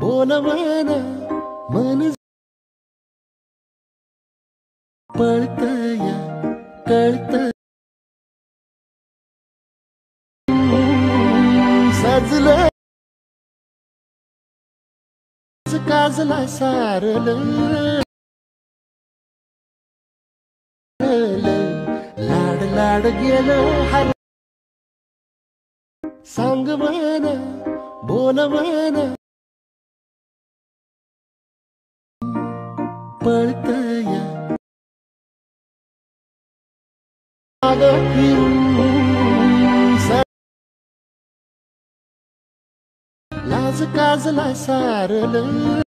बोलवाना मन पळतया कळत सजलं काजला सारलं लाड लाड गेलं हर सांग म्हणा बोलवाना पळतया लाज काजला सारलं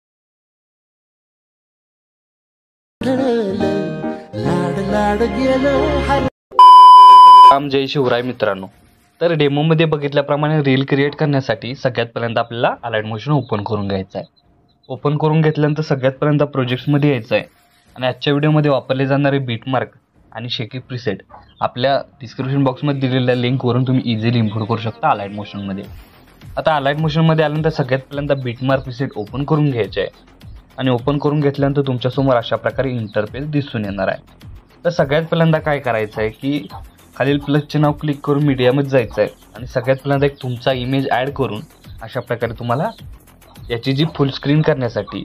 लाड लाड गेलं हर राम जय शिवराय मित्रांनो। तर डेमोमध्ये बघितल्याप्रमाणे रील क्रिएट करण्यासाठी सगळ्यात पहिल्यांदा आपल्याला अलाइट मोशन ओपन करून घ्यायचं आहे। ओपन करून घेतल्यानंतर सगळ्यात पहिल्यांदा प्रोजेक्ट्समध्ये यायचं आहे आणि आजच्या व्हिडिओमध्ये वापरले जाणारे बीटमार्क आणि शेकी प्रीसेट आपल्या डिस्क्रिप्शन बॉक्समध्ये दिलेल्या लिंकवरून तुम्ही इझिली इम्पोर्ट करू शकता अलाइट मोशनमध्ये। आता अलाइट मोशनमध्ये आल्यानंतर सगळ्यात पहिल्यांदा बीटमार्क प्रीसेट ओपन करून घ्यायचे आहे आणि ओपन करून घेतल्यानंतर तुमच्यासमोर अशा प्रकारे इंटरफेस दिसून येणार आहे। तर सगळ्यात पहिल्यांदा काय करायचं आहे की खालील प्लसचे नाव क्लिक करून मीडियामध्ये जायचं आहे आणि सगळ्यात पहिल्यांदा एक तुमचा इमेज ॲड करून अशा प्रकारे तुम्हाला याची जी फुल स्क्रीन करण्यासाठी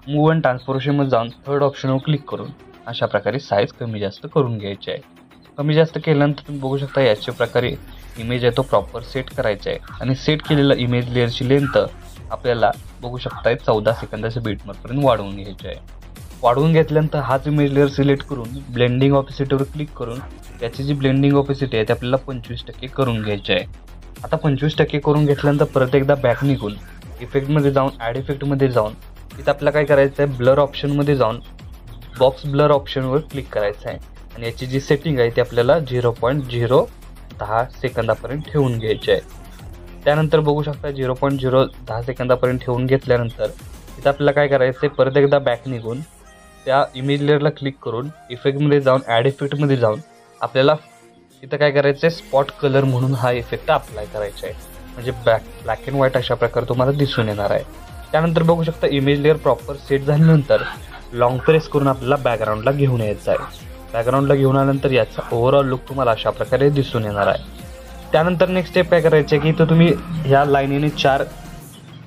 मूव अँड ट्रान्सफॉर्मेशनमध्ये जाऊन थर्ड ऑप्शनवर क्लिक करून अशा प्रकारे साईज कमी जास्त करून घ्यायची आहे। कमी जास्त केल्यानंतर तुम्ही बघू शकता याच्या प्रकारे इमेज आहे तो प्रॉपर सेट करायचा आहे आणि सेट केलेला इमेज लेअरची लेंथ आपल्याला बघू शकताय 14 सेकंदाच्या बीटमार्कपर्यंत वाढवून घ्यायची आहे। वाढवून घेतल्यानंतर हाच इमेज लेअर सिलेक्ट करून ब्लेंडिंग ऑपेसिटीवर क्लिक करून याची जी ब्लेंडिंग ऑपेसिटी आहे ते आपल्याला 25% करून घ्यायची आहे। आता 25% करून घेतल्यानंतर परत एकदा बॅक निघून इफेक्टमध्ये जाऊन ॲड इफेक्टमध्ये जाऊन तिथं आपल्याला काय करायचं आहे ब्लर ऑप्शनमध्ये जाऊन बॉक्स ब्लर ऑप्शनवर क्लिक करायचं आहे आणि याची जी सेटिंग आहे ती आपल्याला 0.010 सेकंदापर्यंत ठेवून घ्यायची आहे। त्यानंतर बघू शकता 0.010 सेकंदापर्यंत ठेवून घेतल्यानंतर तिथं आपल्याला काय करायचं आहे परत एकदा बॅक निघून त्या इमेज लेअरला क्लिक करून इफेक्टमध्ये जाऊन ॲड इफेक्टमध्ये जाऊन आपल्याला इथं काय करायचं आहे स्पॉट कलर म्हणून हा इफेक्ट अप्लाय करायचा आहे म्हणजे ब्लॅक अँड व्हाईट अशा प्रकारे तुम्हाला दिसून येणार आहे। त्यानंतर बघू शकता इमेज लेअर प्रॉपर सेट झाल्यानंतर लॉंग प्रेस करून आपल्याला बॅकग्राऊंडला घेऊन यायचं आहे। बॅकग्राऊंडला घेऊन आल्यानंतर याचा ओव्हरऑल लुक तुम्हाला अशा प्रकारे दिसून येणार आहे। त्यानंतर नेक्स्ट स्टेप काय करायचं आहे की इथं तुम्ही ह्या लाईनीने 4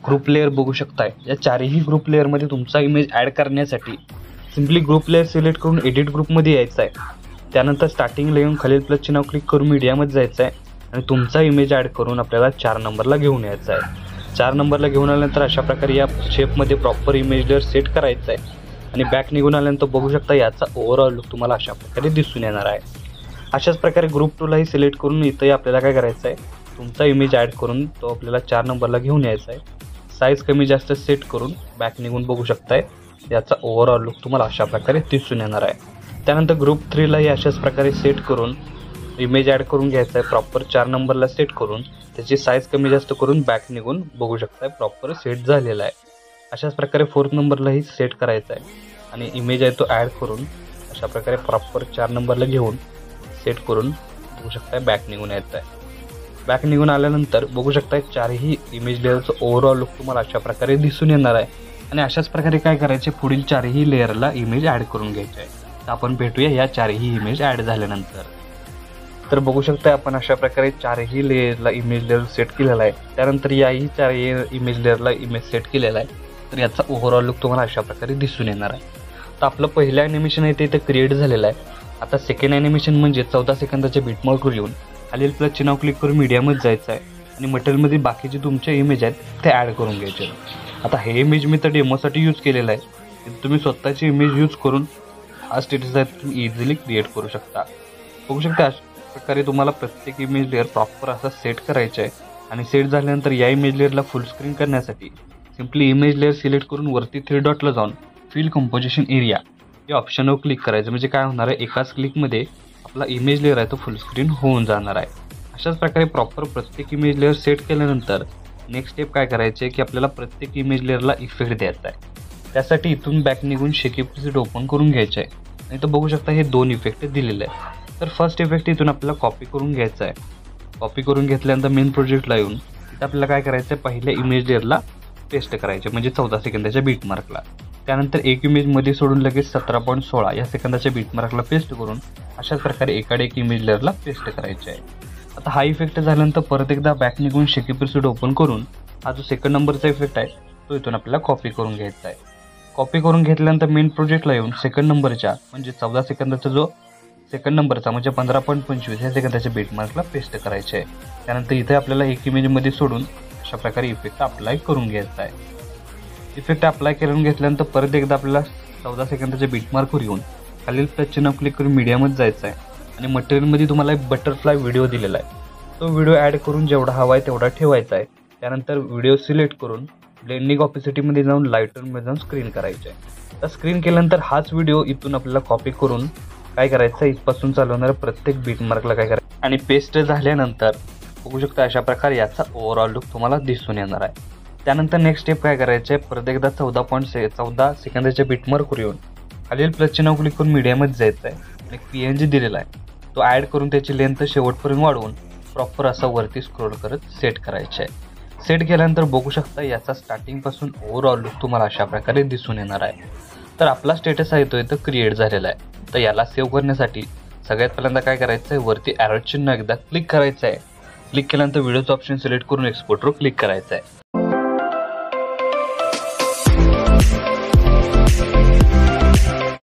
ग्रुप लेअर बघू शकताय। या चारही ग्रुप लेअरमध्ये तुमचा इमेज ॲड करण्यासाठी सिम्पली ग्रुप लेअर सिलेक्ट करून एडिट ग्रुपमध्ये यायचं आहे। त्यानंतर स्टार्टिंगला येऊन खालील प्लसचे नाव क्लिक करून मीडियामध्ये जायचं आहे आणि तुमचा इमेज ॲड करून आपल्याला 4 नंबरला घेऊन यायचं आहे। 4 नंबरला घेऊन आल्यानंतर अशा प्रकारे या शेपमध्ये प्रॉपर इमेज लेअर सेट करायचं आहे आणि बॅक निघून आल्यानंतर बघू शकता याचा ओव्हरऑल लुक तुम्हाला अशा प्रकारे दिसून येणार आहे। अशाच प्रकारे ग्रुप 2लाही सिलेक्ट करून इथंही आपल्याला काय करायचं आहे तुमचा इमेज ॲड करून तो आपल्याला 4 नंबरला घेऊन यायचा आहे। साईज कमी जास्त सेट करून बॅक निघून बघू शकताय याचा ओव्हरऑल लुक तुम्हाला अशा प्रकारे दिसून येणार आहे। त्यानंतर ग्रुप 3लाही अशाच प्रकारे सेट करून इमेज ॲड करून घ्यायचा आहे प्रॉपर 4 नंबरला सेट करून त्याची साईज कमी जास्त करून बॅक निघून बघू शकताय प्रॉपर सेट झालेला आहे। अशाच प्रकारे 4th नंबरलाही सेट करायचा आहे आणि इमेज आहे तो ॲड करून अशा प्रकारे प्रॉपर 4 नंबरला घेऊन सेट करून बघू शकताय बॅक निघून यायचं आहे। बॅक निघून आल्यानंतर बघू शकताय चारही इमेज लेअरचं ओव्हरऑल लुक तुम्हाला अशा प्रकारे दिसून येणार आहे आणि अशाच प्रकारे काय करायचे पुढील 4ही लेअरला इमेज ॲड करून घ्यायचे आहे। तर आपण भेटूया या 4ही इमेज ॲड झाल्यानंतर। तर बघू शकता आपण अशा प्रकारे 4ही लेअरला इमेज लेअर सेट केलेला आहे। त्यानंतर याही 4ही इमेज लेअरला इमेज सेट केलेला आहे तर याचा ओव्हरऑल लुक तुम्हाला अशा प्रकारे दिसून येणार आहे। तर आपलं पहिलं ॲनिमेशन आहे ते इथं क्रिएट झालेलं आहे। आता सेकंड ॲनिमेशन म्हणजे 14 सेकंदाच्या बीटमार्कवर येऊन खालील प्लसचे नाव क्लिक करून मीडियामध्ये जायचं आहे आणि मटेरियलमध्ये बाकीचे तुमचे इमेज आहेत ते ॲड करून घ्यायचे। आता हे इमेज मी तर डेमोसाठी यूज केलेलं आहे। तुम्ही स्वतःची इमेज यूज करून हा स्टेटस आहे तुम्ही इझिली क्रिएट करू शकता। बघू शकता अशा प्रकारे तुम्हाला प्रत्येक इमेज लेअर प्रॉपर असा सेट करायचा आहे आणि सेट झाल्यानंतर या इमेज लेअरला फुल स्क्रीन करण्यासाठी सिम्पली इमेज लेअर सिलेक्ट करून वरती 3 डॉटला जाऊन फिल कंपोजिशन एरिया या ऑप्शनवर क्लिक करायचं म्हणजे काय होणार आहे एकाच क्लिकमध्ये आपला इमेज लेअर आहे तो फुल स्क्रीन होऊन जाणार आहे। अशाच प्रकारे प्रॉपर प्रत्येक इमेज लेअर सेट केल्यानंतर नेक्स्ट स्टेप काय करायचे आहे की आपल्याला प्रत्येक इमेज लेअरला इफेक्ट द्यायचा आहे। त्यासाठी इथून बॅक निघून शेकी प्रीसेट ओपन करून घ्यायचं आहे आणि इथं बघू शकता हे 2 इफेक्ट दिलेले आहे। तर फर्स्ट इफेक्ट इथून आपल्याला कॉपी करून घ्यायचा आहे। कॉपी करून घेतल्यानंतर मेन प्रोजेक्टला येऊन इथं आपल्याला काय करायचं आहे पहिल्या इमेज लेअरला पेस्ट करायचे म्हणजे 14 सेकंदाच्या बीट मार्कला. त्यानंतर एक इमेजमध्ये सोडून लगेच 17.16 या सेकंदाच्या बीट मार्कला पेस्ट करून अशाच प्रकारे एकाड एक इमेज लेअरला पेस्ट करायचे आहे. आता हा इफेक्ट झाल्यानंतर परत एकदा बॅक निघून शेकी प्रिसेट ओपन करून हा जो सेकंड नंबरचा इफेक्ट आहे तो इथून आपल्याला कॉपी करून घ्यायचा आहे. कॉपी करून घेतल्यानंतर मेन प्रोजेक्टला येऊन सेकंड नंबरच्या म्हणजे 14 सेकंदाचा जो सेकंड नंबरचा म्हणजे 15.25 या सेकंदाच्या बीट मार्कला पेस्ट करायचे आहे. त्यानंतर इथे आपल्याला एक इमेजमध्ये सोडून अशा प्रकारे इफेक्ट अप्लाय करून घ्यायचा आहे. इफेक्ट अप्लाय करून घेतल्यानंतर परत एकदा आपल्याला 14 सेकंदाच्या बीट मार्कवर येऊन खालील प्लस चिन्ह क्लिक करून मीडियामध्ये जायचं आहे आणि मटेरियलमध्ये तुम्हाला एक बटरफ्लाय व्हिडिओ दिलेला आहे. तो व्हिडिओ ॲड करून जेवढा हवा आहे तेवढा ठेवायचा आहे. त्यानंतर व्हिडिओ सिलेक्ट करून ब्लेंडिंग ऑपेसिटीमध्ये जाऊन लाईटरमध्ये जाऊन स्क्रीन करायचे आहे. तर स्क्रीन केल्यानंतर हाच व्हिडिओ इथून आपल्याला कॉपी करून काय करायचं आहे इथपासून चालवणाऱ्या प्रत्येक बीट मार्कला काय करायचं आणि पेस्ट झाल्यानंतर बघू शकता अशा प्रकारे याचा ओव्हरऑल लुक तुम्हाला दिसून येणार आहे. त्यानंतर नेक्स्ट स्टेप काय करायचं आहे परत एकदा 14 सेकंदाच्या बीट मार्कवर येऊन खालील प्लस चिन्ह क्लिक करून मीडियामध्ये जायचं आहे आणि PNG दिलेला आहे तो ॲड करून त्याची लेंथ शेवटपर्यंत वाढवून प्रॉपर असा वरती स्क्रोल करत सेट करायचे आहे. सेट केल्यानंतर बघू शकता याचा स्टार्टिंगपासून ओव्हरऑल लुक तुम्हाला अशा प्रकारे दिसून येणार आहे. तर आपला स्टेटस आहे तो इथं क्रिएट झालेला आहे. तर याला सेव्ह करण्यासाठी सगळ्यात पहिल्यांदा काय करायचं आहे वरती ॲरो चिन्ह एकदा क्लिक करायचं आहे. क्लिक केल्यानंतर व्हिडिओचं ऑप्शन सिलेक्ट करून एक्सपोर्टवर क्लिक करायचं आहे.